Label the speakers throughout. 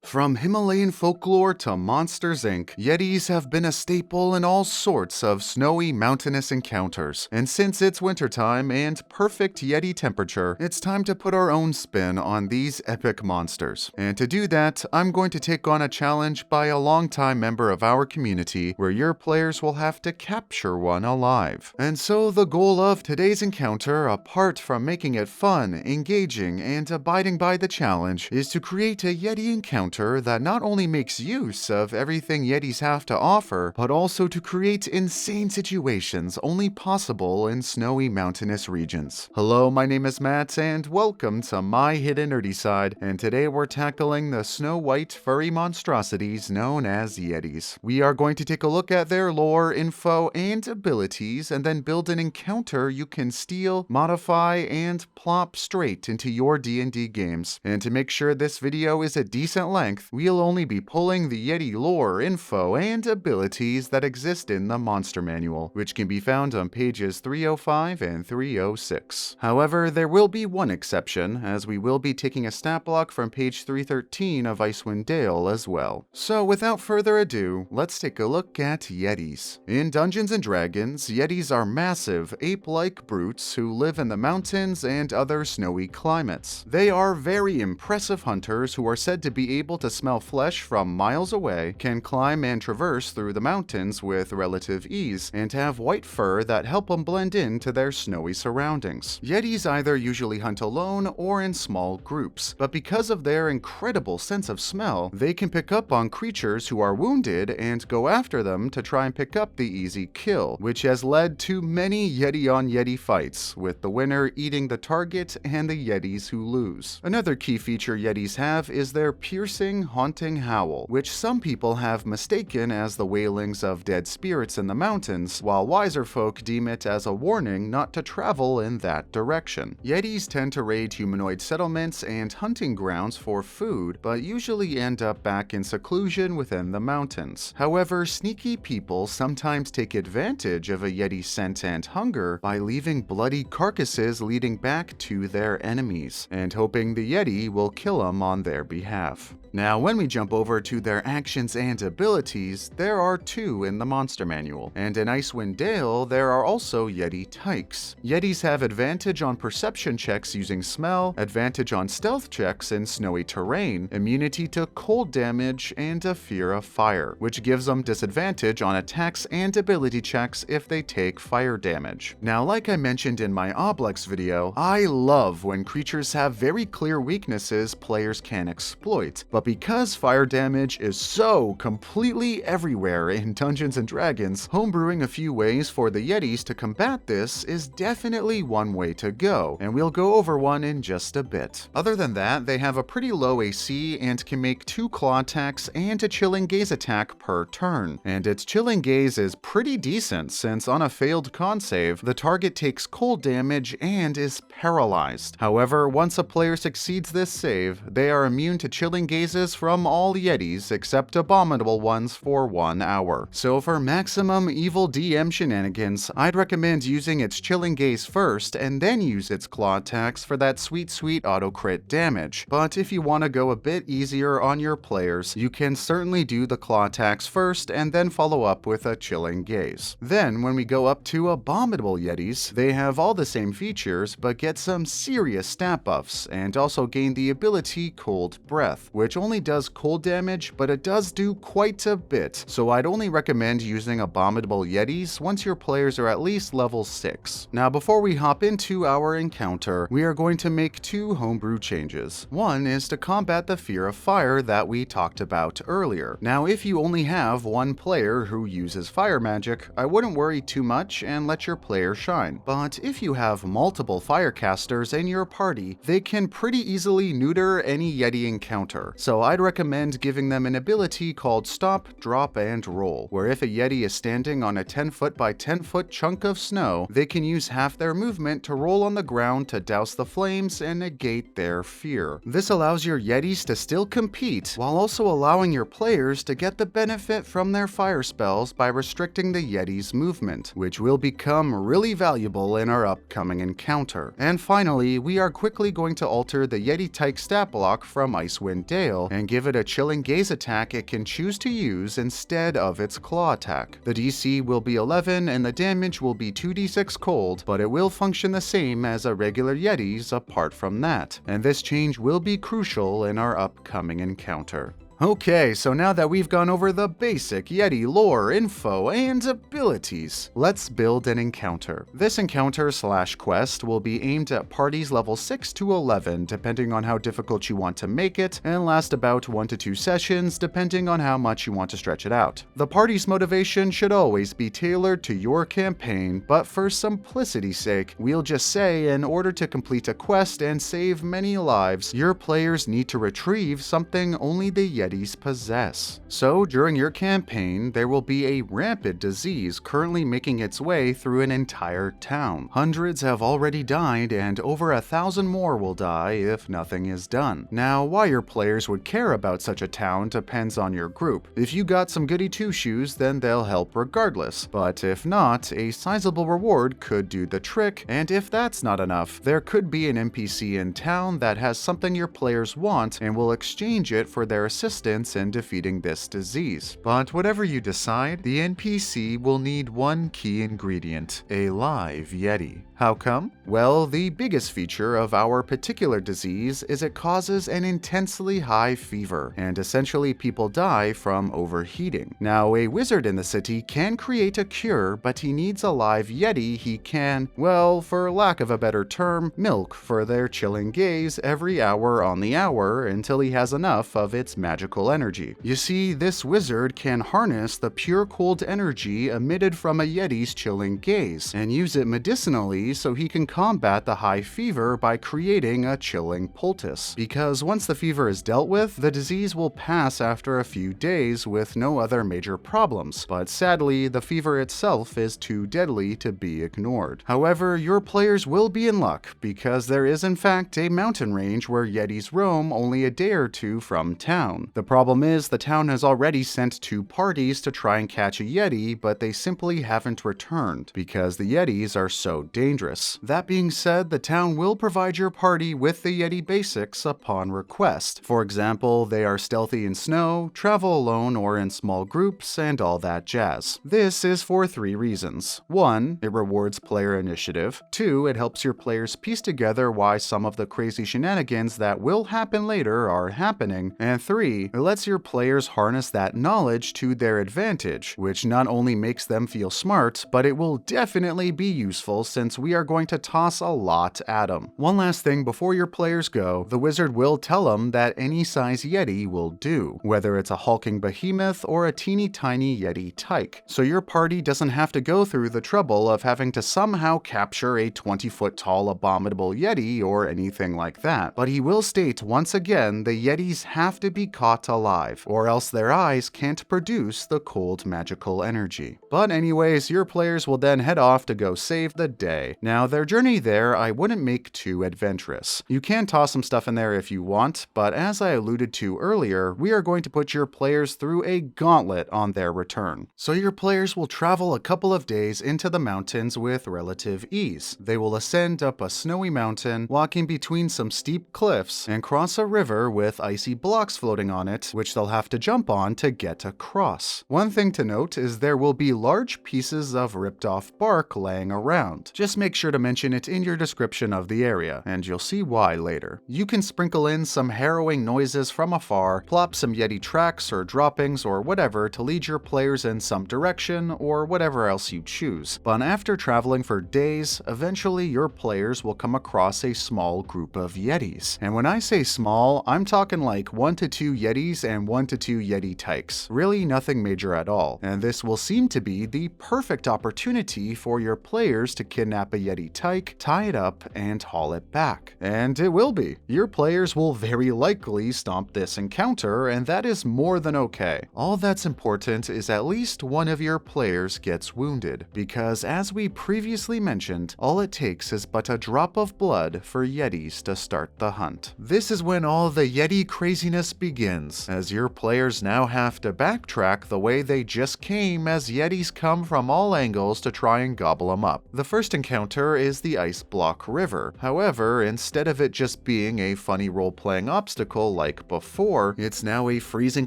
Speaker 1: From Himalayan folklore to Monsters Inc., Yetis have been a staple in all sorts of snowy mountainous encounters. And since it's wintertime and perfect Yeti temperature, it's time to put our own spin on these epic monsters. And to do that, I'm going to take on a challenge by a longtime member of our community, where your players will have to capture one alive. And so the goal of today's encounter, apart from making it fun, engaging, and abiding by the challenge, is to create a Yeti encounter that not only makes use of everything Yetis have to offer, but also to create insane situations only possible in snowy mountainous regions. Hello, my name is Matt, and welcome to my hidden nerdy side, and today we're tackling the snow-white furry monstrosities known as Yetis. We are going to take a look at their lore, info, and abilities, and then build an encounter you can steal, modify, and plop straight into your D&D games. And to make sure this video is a decent length, we'll only be pulling the Yeti lore, info, and abilities that exist in the Monster Manual, which can be found on pages 305 and 306. However, there will be one exception, as we will be taking a stat block from page 313 of Icewind Dale as well. So without further ado, let's take a look at Yetis. In Dungeons & Dragons, Yetis are massive, ape-like brutes who live in the mountains and other snowy climates. They are very impressive hunters who are said to be able to smell flesh from miles away, can climb and traverse through the mountains with relative ease, and have white fur that help them blend into their snowy surroundings. Yetis either usually hunt alone or in small groups, but because of their incredible sense of smell, they can pick up on creatures who are wounded and go after them to try and pick up the easy kill, which has led to many Yeti-on-Yeti fights, with the winner eating the target and the Yetis who lose. Another key feature Yetis have is their piercing, haunting howl, which some people have mistaken as the wailings of dead spirits in the mountains, while wiser folk deem it as a warning not to travel in that direction. Yetis tend to raid humanoid settlements and hunting grounds for food, but usually end up back in seclusion within the mountains. However, sneaky people sometimes take advantage of a Yeti scent and hunger by leaving bloody carcasses leading back to their enemies, and hoping the Yeti will kill them on their behalf. Now, when we jump over to their actions and abilities, there are two in the Monster Manual, and in Icewind Dale, there are also Yeti tykes. Yetis have advantage on perception checks using smell, advantage on stealth checks in snowy terrain, immunity to cold damage, and a fear of fire, which gives them disadvantage on attacks and ability checks if they take fire damage. Now, like I mentioned in my Oblex video, I love when creatures have very clear weaknesses players can exploit, but because fire damage is so completely everywhere in Dungeons & Dragons, homebrewing a few ways for the Yetis to combat this is definitely one way to go, and we'll go over one in just a bit. Other than that, they have a pretty low AC and can make 2 claw attacks and a chilling gaze attack per turn, and its chilling gaze is pretty decent since on a failed con save, the target takes cold damage and is paralyzed. However, once a player succeeds this save, they are immune to chilling gaze from all Yetis except abominable ones for 1 hour. So for maximum evil DM shenanigans, I'd recommend using its chilling gaze first and then use its claw attacks for that sweet auto crit damage. But if you want to go a bit easier on your players, you can certainly do the claw attacks first and then follow up with a chilling gaze. Then when we go up to abominable Yetis, they have all the same features but get some serious stat buffs and also gain the ability Cold Breath, which only does cold damage, but it does do quite a bit, so I'd only recommend using abominable Yetis once your players are at least level 6. Now before we hop into our encounter, we are going to make 2 homebrew changes. One is to combat the fear of fire that we talked about earlier. Now if you only have one player who uses fire magic, I wouldn't worry too much and let your player shine. But if you have multiple firecasters in your party, they can pretty easily neuter any Yeti encounter. So I'd recommend giving them an ability called Stop, Drop, and Roll, where if a Yeti is standing on a 10-foot by 10-foot chunk of snow, they can use half their movement to roll on the ground to douse the flames and negate their fear. This allows your Yetis to still compete, while also allowing your players to get the benefit from their fire spells by restricting the Yeti's movement, which will become really valuable in our upcoming encounter. And finally, we are quickly going to alter the Yeti tyke stat block from Icewind Dale skill and give it a chilling gaze attack it can choose to use instead of its claw attack. The DC will be 11 and the damage will be 2d6 cold, but it will function the same as a regular Yeti's apart from that, and this change will be crucial in our upcoming encounter. Okay, so now that we've gone over the basic Yeti lore, info, and abilities, let's build an encounter. This encounter/quest will be aimed at parties level 6 to 11 depending on how difficult you want to make it, and last about 1 to 2 sessions depending on how much you want to stretch it out. The party's motivation should always be tailored to your campaign, but for simplicity's sake, we'll just say in order to complete a quest and save many lives, your players need to retrieve something only the Yetis possess. So during your campaign, there will be a rampant disease currently making its way through an entire town. Hundreds have already died and over 1,000 more will die if nothing is done. Now, why your players would care about such a town depends on your group. If you got some goody two-shoes, then they'll help regardless, but if not, a sizable reward could do the trick, and if that's not enough, there could be an NPC in town that has something your players want and will exchange it for their assistance in defeating this disease. But whatever you decide, the NPC will need one key ingredient: a live Yeti. How come? Well, the biggest feature of our particular disease is it causes an intensely high fever, and essentially people die from overheating. Now, a wizard in the city can create a cure, but he needs a live Yeti he can, well, for lack of a better term, milk for their chilling gaze every hour on the hour until he has enough of its magical energy. You see, this wizard can harness the pure cold energy emitted from a Yeti's chilling gaze and use it medicinally so he can combat the high fever by creating a chilling poultice. Because once the fever is dealt with, the disease will pass after a few days with no other major problems, but sadly, the fever itself is too deadly to be ignored. However, your players will be in luck because there is in fact a mountain range where Yetis roam only a day or two from town. The problem is the town has already sent 2 parties to try and catch a Yeti, but they simply haven't returned because the Yetis are so dangerous. That being said, the town will provide your party with the Yeti basics upon request. For example, they are stealthy in snow, travel alone or in small groups, and all that jazz. This is for 3 reasons. 1, it rewards player initiative. 2, it helps your players piece together why some of the crazy shenanigans that will happen later are happening. And 3, it lets your players harness that knowledge to their advantage, which not only makes them feel smart, but it will definitely be useful since we are going to toss a lot at them. One last thing before your players go, the wizard will tell them that any size Yeti will do, whether it's a hulking behemoth or a teeny tiny Yeti tyke. So your party doesn't have to go through the trouble of having to somehow capture a 20-foot tall abominable Yeti or anything like that. But he will state once again the Yetis have to be caught alive, or else their eyes can't produce the cold magical energy. But anyways, your players will then head off to go save the day. Now, their journey there I wouldn't make too adventurous. You can toss some stuff in there if you want, but as I alluded to earlier, we are going to put your players through a gauntlet on their return. So your players will travel a couple of days into the mountains with relative ease. They will ascend up a snowy mountain, walking between some steep cliffs, and cross a river with icy blocks floating on it, which they'll have to jump on to get across. One thing to note is there will be large pieces of ripped off bark laying around. Just make sure to mention it in your description of the area, and you'll see why later. You can sprinkle in some harrowing noises from afar, plop some Yeti tracks or droppings or whatever to lead your players in some direction, or whatever else you choose. But after traveling for days, eventually your players will come across a small group of Yetis. And when I say small, I'm talking like 1 to 2 Yetis and 1 to 2 Yeti tykes. Really nothing major at all. And this will seem to be the perfect opportunity for your players to kidnap a Yeti tyke, tie it up, and haul it back. And it will be. Your players will very likely stomp this encounter, and that is more than okay. All that's important is at least one of your players gets wounded, because as we previously mentioned, all it takes is but a drop of blood for Yetis to start the hunt. This is when all the Yeti craziness begins. begins, as your players now have to backtrack the way they just came as Yetis come from all angles to try and gobble them up. The first encounter is the Ice Block River. However, instead of it just being a funny role-playing obstacle like before, it's now a freezing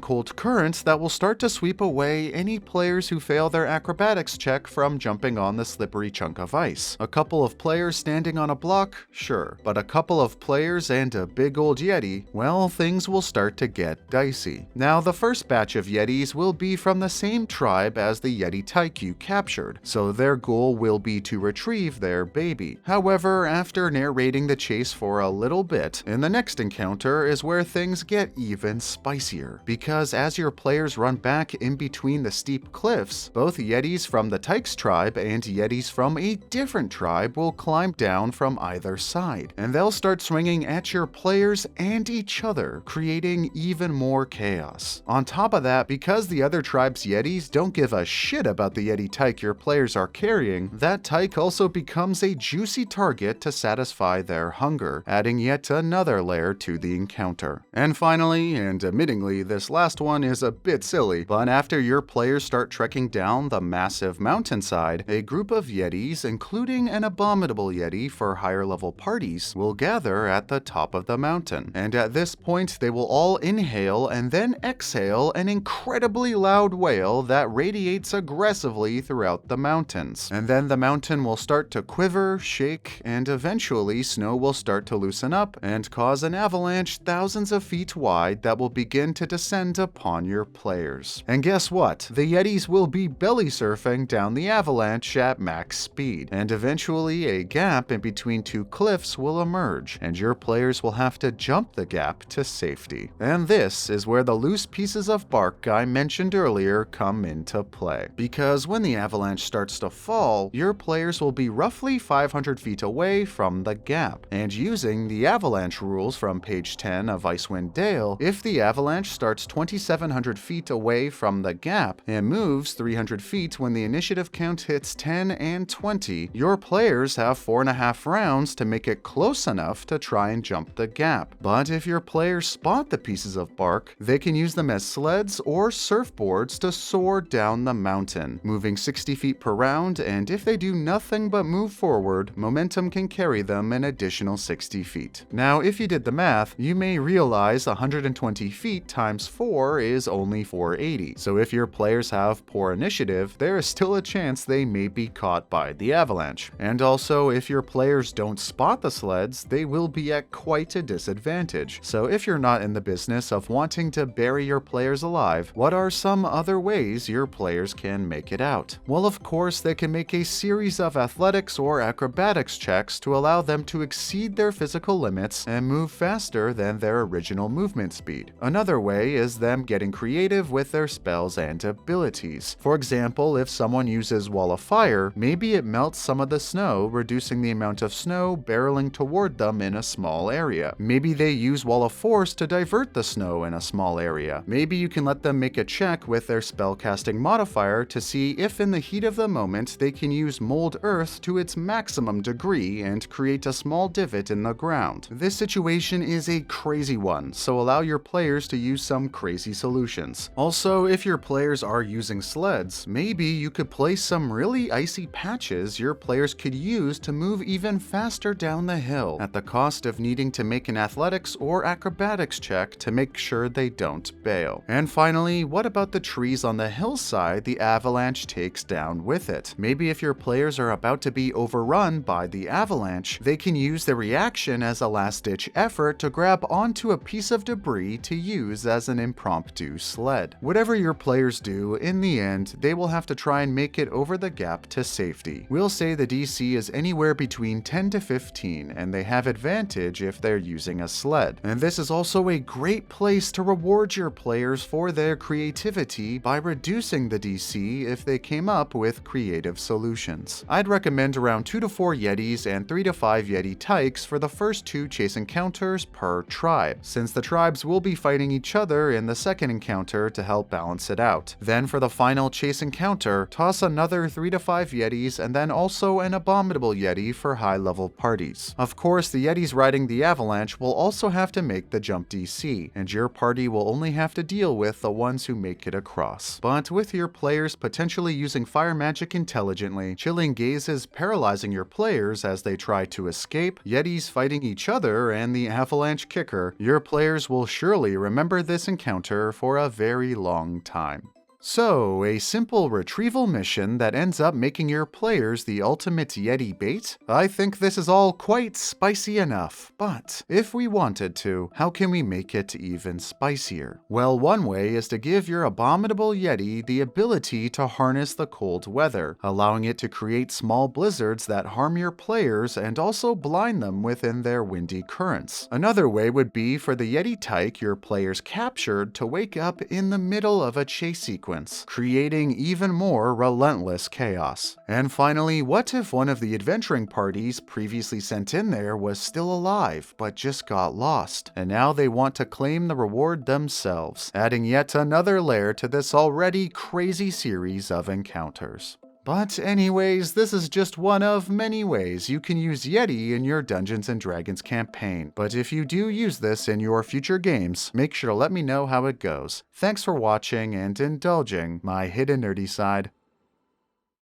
Speaker 1: cold current that will start to sweep away any players who fail their acrobatics check from jumping on the slippery chunk of ice. A couple of players standing on a block, sure, but a couple of players and a big old Yeti, well, things will start to get dicey. Now, the first batch of Yetis will be from the same tribe as the Yeti tyke you captured, so their goal will be to retrieve their baby. However, after narrating the chase for a little bit, in the next encounter is where things get even spicier, because as your players run back in between the steep cliffs, both Yetis from the Tyke's tribe and Yetis from a different tribe will climb down from either side, and they'll start swinging at your players and each other, creating even more chaos. On top of that, because the other tribe's Yetis don't give a shit about the Yeti tyke your players are carrying, that tyke also becomes a juicy target to satisfy their hunger, adding yet another layer to the encounter. And finally, and admittingly this last one is a bit silly, but after your players start trekking down the massive mountainside, a group of Yetis, including an abominable Yeti for higher level parties, will gather at the top of the mountain. And at this point, they will all inhale and then exhale an incredibly loud wail that radiates aggressively throughout the mountains. And then the mountain will start to quiver, shake, and eventually snow will start to loosen up and cause an avalanche thousands of feet wide that will begin to descend upon your players. And guess what? The Yetis will be belly surfing down the avalanche at max speed, and eventually a gap in between two cliffs will emerge, and your players will have to jump the gap to safety. And this is where the loose pieces of bark I mentioned earlier come into play, because when the avalanche starts to fall, your players will be roughly 500 feet away from the gap, and using the avalanche rules from page 10 of Icewind Dale, if the avalanche starts 2,700 feet away from the gap and moves 300 feet when the initiative count hits 10 and 20, your players have 4.5 rounds to make it close enough to try and jump the gap. But if your players spot the pieces of bark, they can use them as sleds or surfboards to soar down the mountain, moving 60 feet per round, and if they do nothing but move forward, momentum can carry them an additional 60 feet. Now, if you did the math, you may realize 120 feet times 4 is only 480, so if your players have poor initiative, there is still a chance they may be caught by the avalanche. And also, if your players don't spot the sleds, they will be at quite a disadvantage. So if you're not in the business of wanting to bury your players alive, what are some other ways your players can make it out? Well, of course, they can make a series of athletics or acrobatics checks to allow them to exceed their physical limits and move faster than their original movement speed. Another way is them getting creative with their spells and abilities. For example, if someone uses Wall of Fire, maybe it melts some of the snow, reducing the amount of snow barreling toward them in a small area. Maybe they use Wall of Force to divert the snow in a small area. Maybe you can let them make a check with their spellcasting modifier to see if in the heat of the moment they can use Mold Earth to its maximum degree and create a small divot in the ground. This situation is a crazy one, so allow your players to use some crazy solutions. Also, if your players are using sleds, maybe you could place some really icy patches your players could use to move even faster down the hill, at the cost of needing to make an athletics or acrobatics check to make sure they don't bail. And finally, what about the trees on the hillside the avalanche takes down with it? Maybe if your players are about to be overrun by the avalanche, they can use the reaction as a last-ditch effort to grab onto a piece of debris to use as an impromptu sled. Whatever your players do, in the end, they will have to try and make it over the gap to safety. We'll say the DC is anywhere between 10 to 15, and they have advantage if they're using a sled. And this is also a great place to reward your players for their creativity by reducing the DC if they came up with creative solutions. I'd recommend around 2 to 4 Yetis and 3 to 5 Yeti tykes for the first 2 chase encounters per tribe, since the tribes will be fighting each other in the second encounter to help balance it out. Then for the final chase encounter, toss another 3 to 5 Yetis and then also an abominable Yeti for high-level parties. Of course, the Yetis riding the avalanche will also have to make the jump DC, and your your party will only have to deal with the ones who make it across. But with your players potentially using fire magic intelligently, chilling gazes paralyzing your players as they try to escape, Yetis fighting each other, and the avalanche kicker, your players will surely remember this encounter for a very long time. So, a simple retrieval mission that ends up making your players the ultimate Yeti bait? I think this is all quite spicy enough, but if we wanted to, how can we make it even spicier? Well, one way is to give your abominable Yeti the ability to harness the cold weather, allowing it to create small blizzards that harm your players and also blind them within their windy currents. Another way would be for the Yeti tyke your players captured to wake up in the middle of a chase sequence, creating even more relentless chaos. And finally, what if one of the adventuring parties previously sent in there was still alive but just got lost, and now they want to claim the reward themselves, adding yet another layer to this already crazy series of encounters. But anyways, this is just one of many ways you can use Yeti in your Dungeons & Dragons campaign, but if you do use this in your future games, make sure to let me know how it goes. Thanks for watching and indulging my hidden nerdy side.